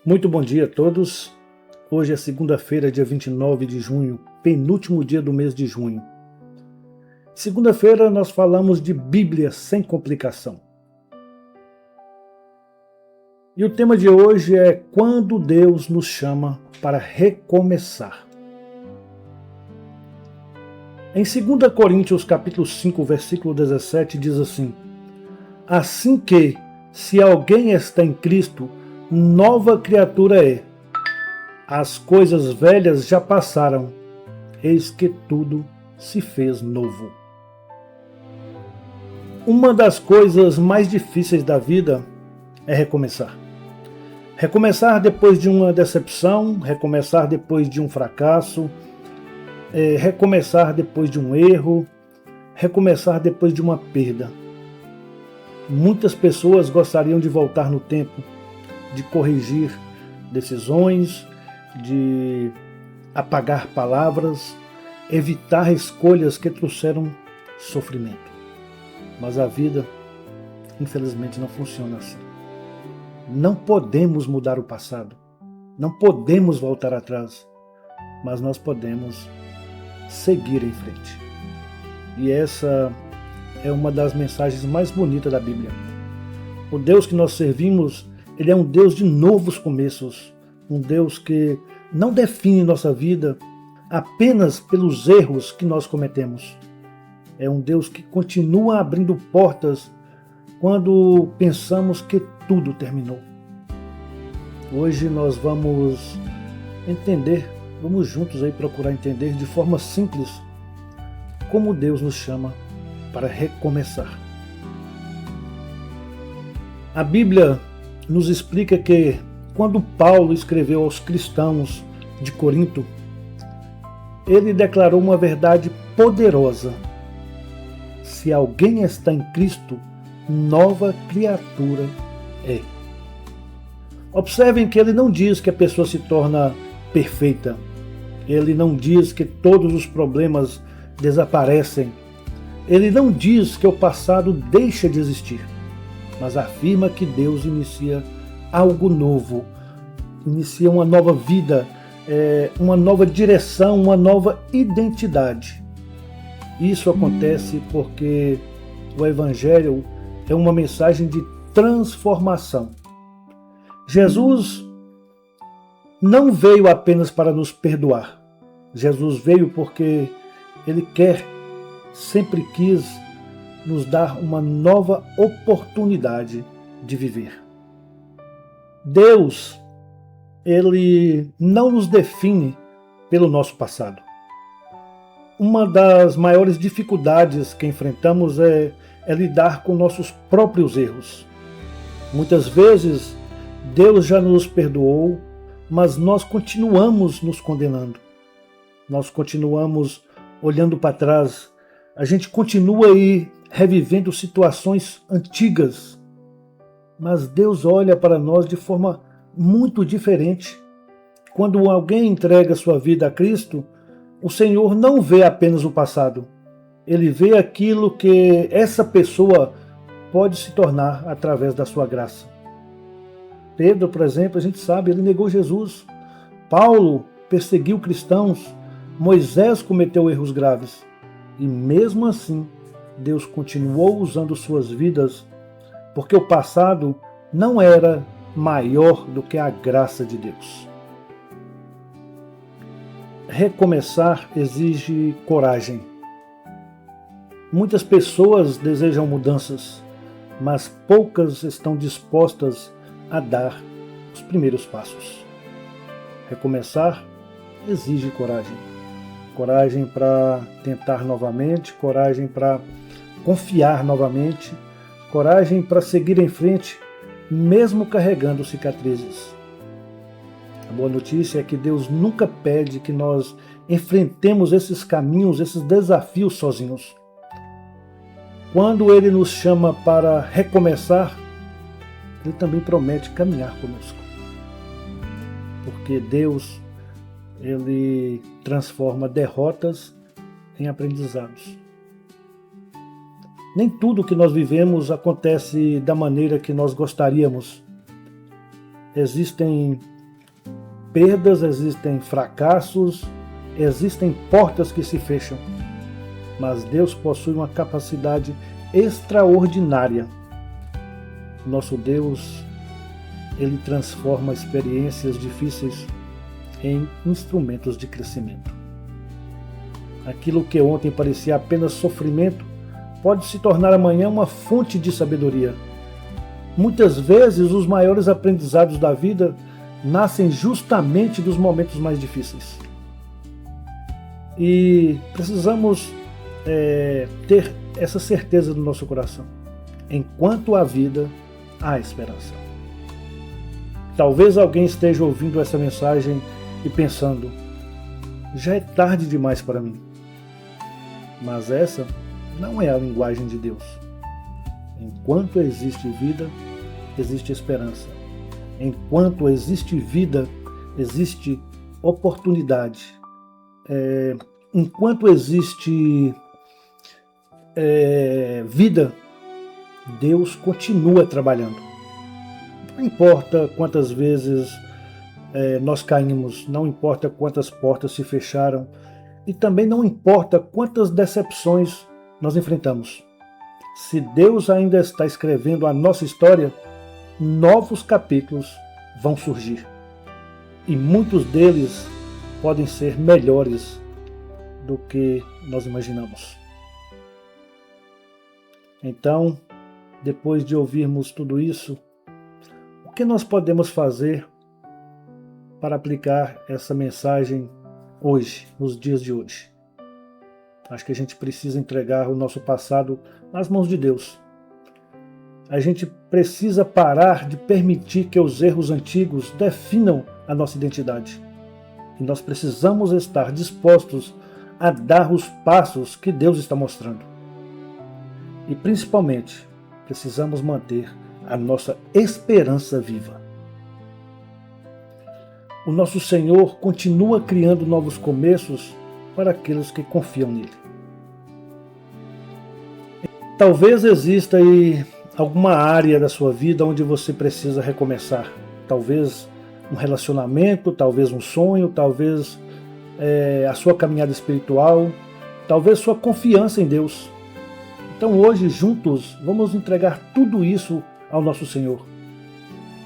Muito bom dia a todos. Hoje é segunda-feira, dia 29 de junho, penúltimo dia do mês de junho. Segunda-feira nós falamos de Bíblia sem complicação. E o tema de hoje é quando Deus nos chama para recomeçar. Em 2 Coríntios capítulo 5, versículo 17 diz assim: assim que, se alguém está em Cristo, nova criatura é. As coisas velhas já passaram, eis que tudo se fez novo. Uma das coisas mais difíceis da vida é recomeçar. Recomeçar depois de uma decepção, recomeçar depois de um fracasso, recomeçar depois de um erro, recomeçar depois de uma perda. Muitas pessoas gostariam de voltar no tempo, de corrigir decisões, de apagar palavras, evitar escolhas que trouxeram sofrimento. Mas a vida, infelizmente, não funciona assim. Não podemos mudar o passado, não podemos voltar atrás, mas nós podemos seguir em frente. E essa é uma das mensagens mais bonitas da Bíblia. O Deus que nós servimos, Ele é um Deus de novos começos, um Deus que não define nossa vida apenas pelos erros que nós cometemos. É um Deus que continua abrindo portas quando pensamos que tudo terminou. Hoje nós vamos juntos aí procurar entender de forma simples como Deus nos chama para recomeçar. A Bíblia nos explica que quando Paulo escreveu aos cristãos de Corinto, ele declarou uma verdade poderosa: se alguém está em Cristo, nova criatura é. Observem que ele não diz que a pessoa se torna perfeita. Ele não diz que todos os problemas desaparecem. Ele não diz que o passado deixa de existir, mas afirma que Deus inicia algo novo, inicia uma nova vida, uma nova direção, uma nova identidade. Isso acontece porque o Evangelho é uma mensagem de transformação. Jesus não veio apenas para nos perdoar. Jesus veio porque Ele sempre quis nos dar uma nova oportunidade de viver. Deus, Ele não nos define pelo nosso passado. Uma das maiores dificuldades que enfrentamos é lidar com nossos próprios erros. Muitas vezes, Deus já nos perdoou, mas nós continuamos nos condenando. Nós continuamos olhando para trás. A gente continua aí revivendo situações antigas. Mas Deus olha para nós de forma muito diferente. Quando alguém entrega sua vida a Cristo, o Senhor não vê apenas o passado. Ele vê aquilo que essa pessoa pode se tornar através da sua graça. Pedro, por exemplo, a gente sabe, ele negou Jesus. Paulo perseguiu cristãos. Moisés cometeu erros graves. E mesmo assim, Deus continuou usando suas vidas, porque o passado não era maior do que a graça de Deus. Recomeçar exige coragem. Muitas pessoas desejam mudanças, mas poucas estão dispostas a dar os primeiros passos. Recomeçar exige coragem. Coragem para tentar novamente, coragem para confiar novamente, coragem para seguir em frente, mesmo carregando cicatrizes. A boa notícia é que Deus nunca pede que nós enfrentemos esses caminhos, esses desafios sozinhos. Quando Ele nos chama para recomeçar, Ele também promete caminhar conosco. Porque Deus, Ele transforma derrotas em aprendizados. Nem tudo que nós vivemos acontece da maneira que nós gostaríamos. Existem perdas, existem fracassos, existem portas que se fecham. Mas Deus possui uma capacidade extraordinária. Nosso Deus, Ele transforma experiências difíceis em instrumentos de crescimento. Aquilo que ontem parecia apenas sofrimento pode se tornar amanhã uma fonte de sabedoria. Muitas vezes os maiores aprendizados da vida nascem justamente dos momentos mais difíceis. E precisamos ter essa certeza no nosso coração. Enquanto há vida, há esperança. Talvez alguém esteja ouvindo essa mensagem e pensando: já é tarde demais para mim. Mas essa não é a linguagem de Deus. Enquanto existe vida, existe esperança. Enquanto existe vida, existe oportunidade. Enquanto existe vida, Deus continua trabalhando. Não importa quantas vezes nós caímos, não importa quantas portas se fecharam, e também não importa quantas decepções nós enfrentamos. Se Deus ainda está escrevendo a nossa história, novos capítulos vão surgir. E muitos deles podem ser melhores do que nós imaginamos. Então, depois de ouvirmos tudo isso, o que nós podemos fazer para aplicar essa mensagem hoje, nos dias de hoje? Acho que a gente precisa entregar o nosso passado nas mãos de Deus. A gente precisa parar de permitir que os erros antigos definam a nossa identidade. E nós precisamos estar dispostos a dar os passos que Deus está mostrando. E principalmente, precisamos manter a nossa esperança viva. O nosso Senhor continua criando novos começos para aqueles que confiam nele. Talvez exista aí alguma área da sua vida onde você precisa recomeçar. Talvez um relacionamento, talvez um sonho, talvez a sua caminhada espiritual, talvez sua confiança em Deus. Então hoje, juntos, vamos entregar tudo isso ao nosso Senhor.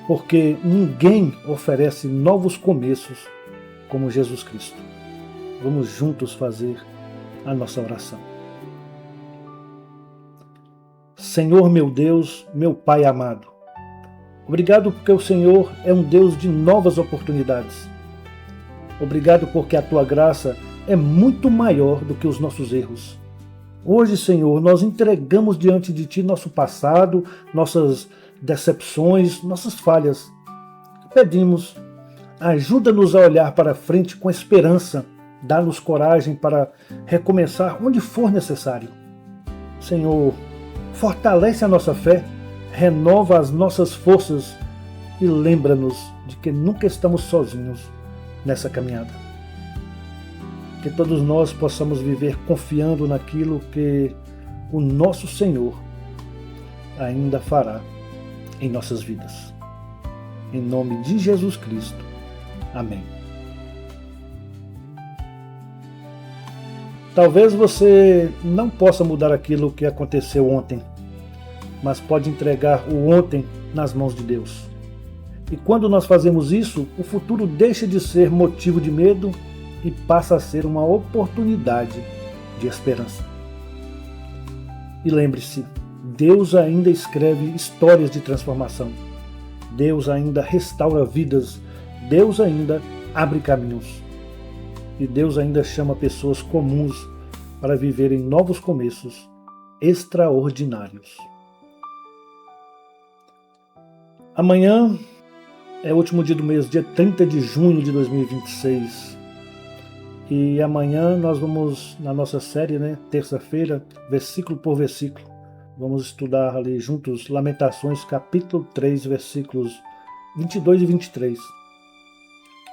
Porque ninguém oferece novos começos como Jesus Cristo. Vamos juntos fazer a nossa oração. Senhor meu Deus, meu Pai amado, obrigado porque o Senhor é um Deus de novas oportunidades. Obrigado porque a Tua graça é muito maior do que os nossos erros. Hoje, Senhor, nós entregamos diante de Ti nosso passado, nossas decepções, nossas falhas. Pedimos, ajuda-nos a olhar para frente com esperança, dá-nos coragem para recomeçar onde for necessário. Senhor, fortalece a nossa fé, renova as nossas forças e lembra-nos de que nunca estamos sozinhos nessa caminhada. Que todos nós possamos viver confiando naquilo que o nosso Senhor ainda fará em nossas vidas. Em nome de Jesus Cristo. Amém. Talvez você não possa mudar aquilo que aconteceu ontem, mas pode entregar o ontem nas mãos de Deus. E quando nós fazemos isso, o futuro deixa de ser motivo de medo e passa a ser uma oportunidade de esperança. E lembre-se, Deus ainda escreve histórias de transformação. Deus ainda restaura vidas. Deus ainda abre caminhos. E Deus ainda chama pessoas comuns para viverem novos começos extraordinários. Amanhã é o último dia do mês, dia 30 de junho de 2026. E amanhã nós vamos, na nossa série, terça-feira, versículo por versículo, vamos estudar ali juntos Lamentações, capítulo 3, versículos 22 e 23.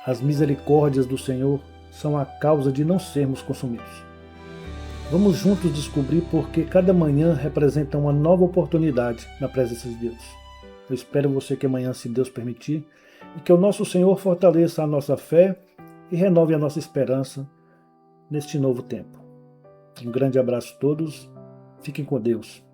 As misericórdias do Senhor são a causa de não sermos consumidos. Vamos juntos descobrir porque cada manhã representa uma nova oportunidade na presença de Deus. Eu espero você que amanhã, se Deus permitir, e que o nosso Senhor fortaleça a nossa fé e renove a nossa esperança neste novo tempo. Um grande abraço a todos, fiquem com Deus.